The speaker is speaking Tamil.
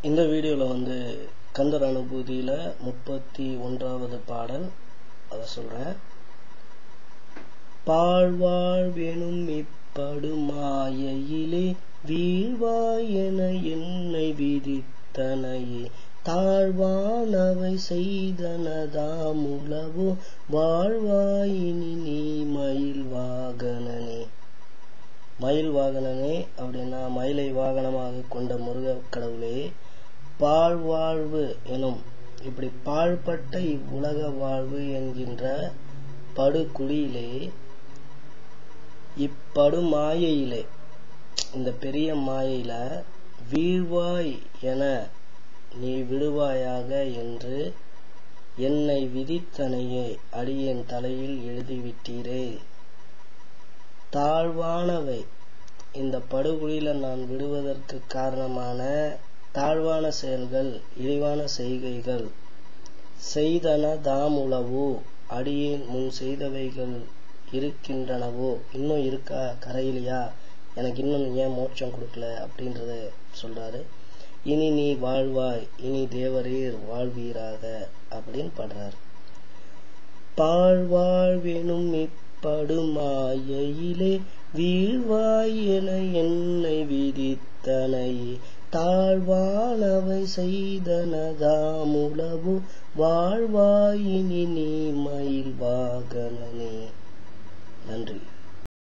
இந்த வீடியோவில் வந்து கந்தர் அனுபூதியில் 31வது பாடல் அதை சொல்கிறேன். பாழ்வாழ்வெனும் இப்படுமாயையிலே வீழ்வாய் என என்னை விதித்தனையே தாழ்வானவை செய்தனதாமுளவோ வாழ்வாயினி நீ மயில் வாகனனே. மயில் வாகனனே அப்படின்னா மயிலை வாகனமாக கொண்ட முருக கடவுளே, பாழ்வாழ்வு எனும் இப்படி பாழ்பட்ட இவ்வுலக வாழ்வு என்கின்ற படுகுழியிலே, இப்படுமாயையிலே இந்த பெரிய மாயையில வீழ்வாய் என நீ விடுவாயாக என்று என்னை விதித்தனையே அடியேன் தலையில் எழுதிவிட்டீரே. தாழ்வானவை இந்த படுகுழியில நான் விடுவதற்கு காரணமான தாழ்வான செயல்கள், இழிவான செய்கைகள் செய்தன தாமுளவோ, அடியேன் முன் செய்தவைகள் இருக்கின்றனவோ, இன்னும் இருக்கா, கரையிலையா, எனக்கு இன்னும் ஏன் மோட்சம் கொடுக்கல அப்படின்றத சொல்றாரு. இனி நீ வாழ்வாய், இனி தேவரீர் வாழ்வீராக அப்படின்னு பாடுறாரு. பாழ்வாழ்வெனும் இப்படுமாயையிலே வீழ்வாய் என என்னை விதித்தனையே தாழ்வானவை செய்தனதாமுளவோ வாழ்வாயினி நீ மயில் வாகனனே. நன்றி.